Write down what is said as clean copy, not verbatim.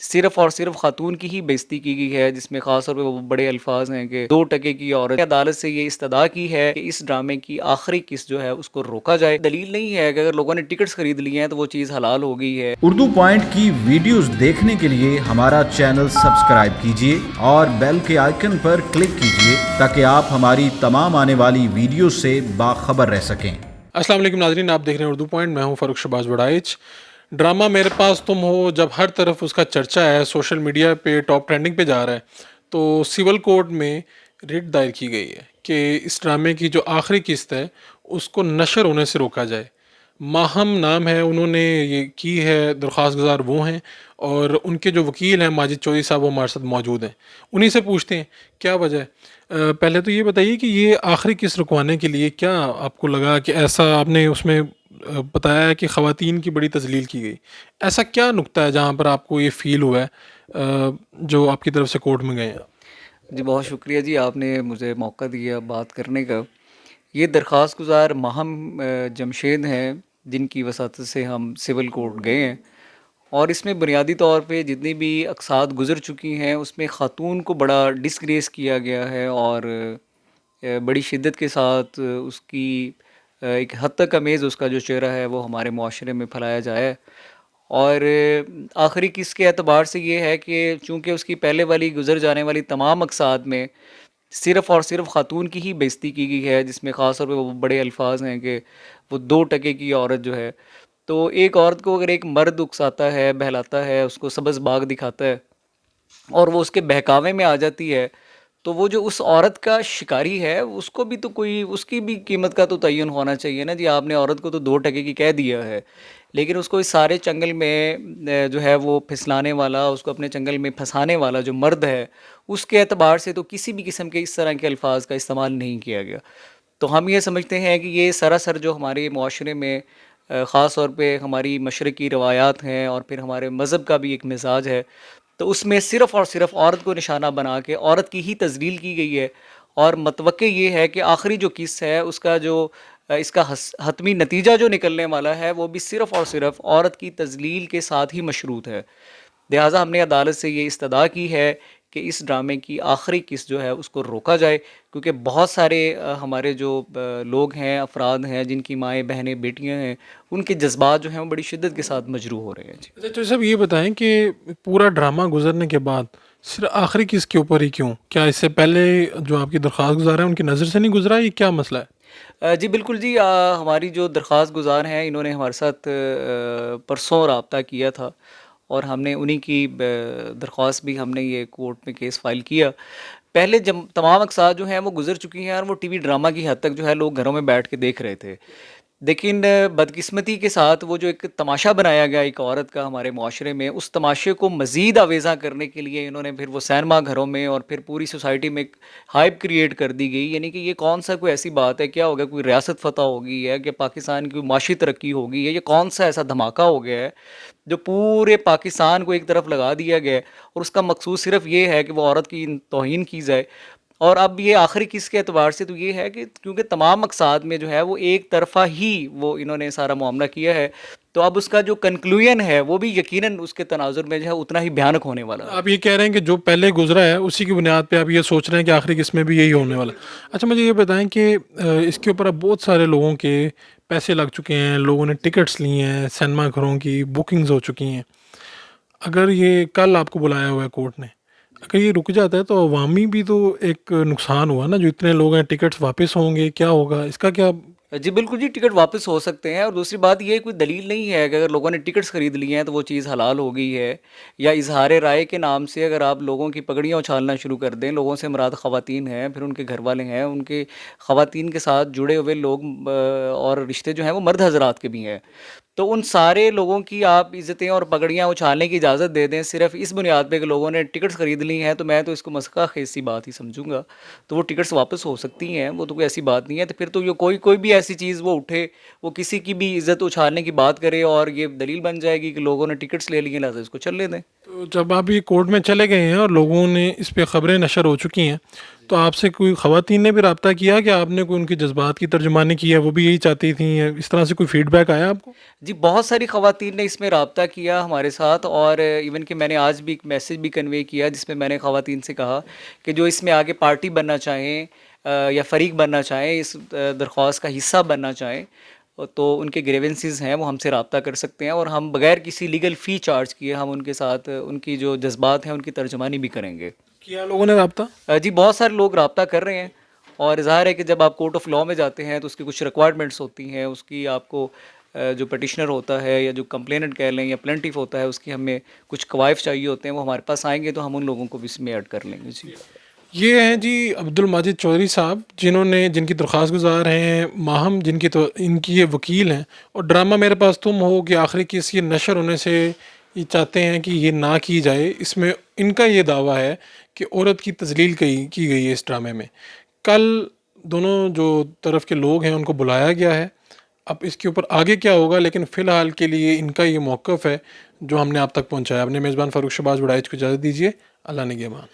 صرف اور صرف خاتون کی ہی بےزتی کی گئی ہے، جس میں خاص طور پہ وہ بڑے الفاظ ہیں کہ 2 ٹکے کی عورت۔ عدالت سے یہ استدعا کی ہے کہ اس ڈرامے کی آخری قسط جو ہے اس کو روکا جائے۔ دلیل نہیں ہے کہ اگر لوگوں نے ٹکٹس خرید لیے ہیں تو وہ چیز حلال ہو گئی ہے۔ اردو پوائنٹ کی ویڈیوز دیکھنے کے لیے ہمارا چینل سبسکرائب کیجیے اور بیل کے آئیکن پر کلک کیجیے تاکہ آپ ہماری تمام آنے والی ویڈیوز سے باخبر رہ سکیں۔ السلام علیکم ناظرین، آپ دیکھ رہے ہیں اردو پوائنٹ، میں ہوں فاروق شہباز بڑائچ۔ ڈرامہ میرے پاس تم ہو جب ہر طرف اس کا چرچا ہے، سوشل میڈیا پہ ٹاپ ٹرینڈنگ پہ جا رہا ہے، تو سول کورٹ میں ریٹ دائر کی گئی ہے کہ اس ڈرامے کی جو آخری قسط ہے اس کو نشر ہونے سے روکا جائے۔ ماہم نام ہے، انہوں نے یہ کی ہے، درخواست گزار وہ ہیں، اور ان کے جو وکیل ہیں ماجد چودھری صاحب وہ ہمارے ساتھ موجود ہیں۔ انہی سے پوچھتے ہیں کیا وجہ ہے۔ پہلے تو یہ بتائیے کہ یہ آخری قسط رکوانے کے لیے کیا آپ کو لگا کہ ایسا آپ نے اس میں بتایا ہے کہ خواتین کی بڑی تذلیل کی گئی، ایسا کیا نکتہ ہے جہاں پر آپ کو یہ فیل ہوا ہے جو آپ کی طرف سے کورٹ میں گئے ہیں؟ جی بہت شکریہ جی، آپ نے مجھے موقع دیا بات کرنے کا۔ یہ درخواست گزار ماہم جمشید ہیں، جن کی وساطت سے ہم سول کورٹ گئے ہیں، اور اس میں بنیادی طور پہ جتنی بھی اقساط گزر چکی ہیں اس میں خاتون کو بڑا ڈسگریس کیا گیا ہے، اور بڑی شدت کے ساتھ اس کی ایک حد تک امیز اس کا جو چہرہ ہے وہ ہمارے معاشرے میں پھیلایا جائے۔ اور آخری قسط کے اعتبار سے یہ ہے کہ چونکہ اس کی پہلے والی گزر جانے والی تمام اقساط میں صرف اور صرف خاتون کی ہی بےزتی کی گئی ہے، جس میں خاص طور پہ وہ بڑے الفاظ ہیں کہ وہ 2 ٹکے کی عورت جو ہے، تو ایک عورت کو اگر ایک مرد اکساتا ہے، بہلاتا ہے، اس کو سبز باغ دکھاتا ہے اور وہ اس کے بہکاوے میں آ جاتی ہے، تو وہ جو اس عورت کا شکاری ہے اس کو بھی تو کوئی اس کی بھی قیمت کا تو تعین ہونا چاہیے نا جی۔ آپ نے عورت کو تو 2 ٹکے کی کہہ دیا ہے، لیکن اس کو اس سارے چنگل میں جو ہے وہ پھسلانے والا، اس کو اپنے چنگل میں پھنسانے والا جو مرد ہے، اس کے اعتبار سے تو کسی بھی قسم کے اس طرح کے الفاظ کا استعمال نہیں کیا گیا۔ تو ہم یہ سمجھتے ہیں کہ یہ سراسر جو ہمارے معاشرے میں خاص طور پہ ہماری مشرقی روایات ہیں اور پھر ہمارے مذہب کا بھی ایک مزاج ہے، تو اس میں صرف اور صرف عورت کو نشانہ بنا کے عورت کی ہی تذلیل کی گئی ہے، اور متوقع یہ ہے کہ آخری جو قسط ہے اس کا جو اس کا حتمی نتیجہ جو نکلنے والا ہے وہ بھی صرف اور صرف عورت کی تذلیل کے ساتھ ہی مشروط ہے۔ لہٰذا ہم نے عدالت سے یہ استدعا کی ہے کہ اس ڈرامے کی آخری قسط جو ہے اس کو روکا جائے، کیونکہ بہت سارے ہمارے جو لوگ ہیں، افراد ہیں، جن کی مائیں بہنیں بیٹیاں ہیں، ان کے جذبات جو ہیں وہ بڑی شدت کے ساتھ مجروح ہو رہے ہیں جی۔ اچھا تو صاحب یہ بتائیں کہ پورا ڈرامہ گزرنے کے بعد صرف آخری قسط کے اوپر ہی کیوں؟ کیا اس سے پہلے جو آپ کی درخواست گزار ہیں ان کی نظر سے نہیں گزرا، یہ کیا مسئلہ ہے؟ جی بالکل جی، ہماری جو درخواست گزار ہیں انہوں نے ہمارے ساتھ پرسوں رابطہ کیا تھا، اور ہم نے انہی کی درخواست بھی ہم نے یہ کورٹ میں کیس فائل کیا۔ پہلے جب تمام اقساط جو ہیں وہ گزر چکی ہیں اور وہ ٹی وی ڈرامہ کی حد تک جو ہے لوگ گھروں میں بیٹھ کے دیکھ رہے تھے، لیکن بدقسمتی کے ساتھ وہ جو ایک تماشا بنایا گیا ایک عورت کا ہمارے معاشرے میں، اس تماشے کو مزید آویزاں کرنے کے لیے انہوں نے پھر وہ سینما گھروں میں اور پھر پوری سوسائٹی میں ایک ہائپ کریٹ کر دی گئی، یعنی کہ یہ کون سا کوئی ایسی بات ہے، کیا ہوگا، کوئی ریاست فتح ہوگی ہے کہ پاکستان کی معاشی ترقی ہوگی ہے، یہ کون سا ایسا دھماکہ ہو گیا ہے جو پورے پاکستان کو ایک طرف لگا دیا گیا ہے، اور اس کا مقصود صرف یہ ہے کہ وہ عورت کی توہین کی جائے۔ اور اب یہ آخری قسط کے اعتبار سے تو یہ ہے کہ کیونکہ تمام اقساط میں جو ہے وہ ایک طرفہ ہی وہ انہوں نے سارا معاملہ کیا ہے، تو اب اس کا جو کنکلوژن ہے وہ بھی یقیناً اس کے تناظر میں جو ہے اتنا ہی بھیانک ہونے والا ہے۔ آپ یہ کہہ رہے ہیں کہ جو پہلے گزرا ہے اسی کی بنیاد پہ آپ یہ سوچ رہے ہیں کہ آخری قسط میں بھی یہی ہونے والا ہے۔ اچھا مجھے یہ بتائیں کہ اس کے اوپر اب بہت سارے لوگوں کے پیسے لگ چکے ہیں، لوگوں نے ٹکٹس لی ہیں، سینما گھروں کی بکنگز ہو چکی ہیں۔ اگر یہ کل آپ کو بلایا ہوا ہے کورٹ نے، اگر یہ رک جاتا ہے تو عوامی بھی تو ایک نقصان ہوا نا، جو اتنے لوگ ہیں ٹکٹس واپس ہوں گے، کیا ہوگا اس کا کیا؟ جی بالکل جی، ٹکٹ واپس ہو سکتے ہیں، اور دوسری بات یہ کوئی دلیل نہیں ہے کہ اگر لوگوں نے ٹکٹس خرید لیے ہیں تو وہ چیز حلال ہو گئی ہے، یا اظہار رائے کے نام سے اگر آپ لوگوں کی پگڑیاں اچھالنا شروع کر دیں، لوگوں سے مراد خواتین ہیں، پھر ان کے گھر والے ہیں، ان کے خواتین کے ساتھ جڑے ہوئے لوگ اور رشتے جو ہیں وہ مرد حضرات کے بھی ہیں، تو ان سارے لوگوں کی آپ عزتیں اور پگڑیاں اچھالنے کی اجازت دے دیں صرف اس بنیاد پہ کہ لوگوں نے ٹکٹس خرید لی ہیں، تو میں تو اس کو مسخہ خیز سی بات ہی سمجھوں گا۔ تو وہ ٹکٹس واپس ہو سکتی ہیں، وہ تو کوئی ایسی بات نہیں ہے، تو پھر تو یہ کوئی بھی ایسی چیز وہ اٹھے، وہ کسی کی بھی عزت اچھالنے کی بات کرے اور یہ دلیل بن جائے گی کہ لوگوں نے ٹکٹس لے لیے لہٰذا اس کو چلنے دیں۔ تو جب آپ یہ کورٹ میں چلے گئے ہیں اور لوگوں نے اس پہ خبریں نشر ہو چکی ہیں تو آپ سے کوئی خواتین نے بھی رابطہ کیا کہ آپ نے کوئی ان کی جذبات کی ترجمانی کی ہے، وہ بھی یہی چاہتی تھیں، یا اس طرح سے کوئی فیڈ بیک آیا آپ کو؟ جی بہت ساری خواتین نے اس میں رابطہ کیا ہمارے ساتھ، اور ایون کہ میں نے آج بھی ایک میسیج بھی کنوے کیا جس میں نے خواتین سے کہا کہ جو اس میں آگے پارٹی بننا چاہیں یا فریق بننا چاہیں، اس درخواست کا حصہ بننا چاہیں، تو ان کے گریونسز ہیں وہ ہم سے رابطہ کر سکتے ہیں، اور ہم بغیر کسی لیگل فی چارج کیے ہم ان کے ساتھ ان کی جو جذبات ہیں ان کی ترجمانی بھی کریں گے۔ کیا لوگوں نے رابطہ؟ جی بہت سارے لوگ رابطہ کر رہے ہیں، اور ظاہر ہے کہ جب آپ کورٹ آف لاء میں جاتے ہیں تو اس کی کچھ ریکوائرمنٹس ہوتی ہیں، اس کی آپ کو جو پٹیشنر ہوتا ہے یا جو کمپلیننٹ کہہ لیں یا پلینٹیف ہوتا ہے، اس کی ہمیں کچھ کوائف چاہیے ہوتے ہیں، وہ ہمارے پاس آئیں گے تو ہم ان لوگوں کو بھی اس میں ایڈ کر لیں گے۔ جی یہ ہیں جی عبد الماجد چودھری صاحب، جن کی درخواست گزار ہیں، ماہم ان کی یہ وکیل ہیں، اور ڈرامہ میرے پاس تم ہو کہ آخری کیس یہ نشر ہونے سے یہ چاہتے ہیں کہ یہ نہ کی جائے۔ اس میں ان کا یہ دعویٰ ہے کہ عورت کی تذلیل کی گئی ہے اس ڈرامے میں۔ کل دونوں جو طرف کے لوگ ہیں ان کو بلایا گیا ہے، اب اس کے اوپر آگے کیا ہوگا، لیکن فی الحال کے لیے ان کا یہ موقف ہے جو ہم نے آپ تک پہنچایا۔ اپنے میزبان فاروق شہباز وڑائچ کو اجازت دیجیے، اللہ نگہبان۔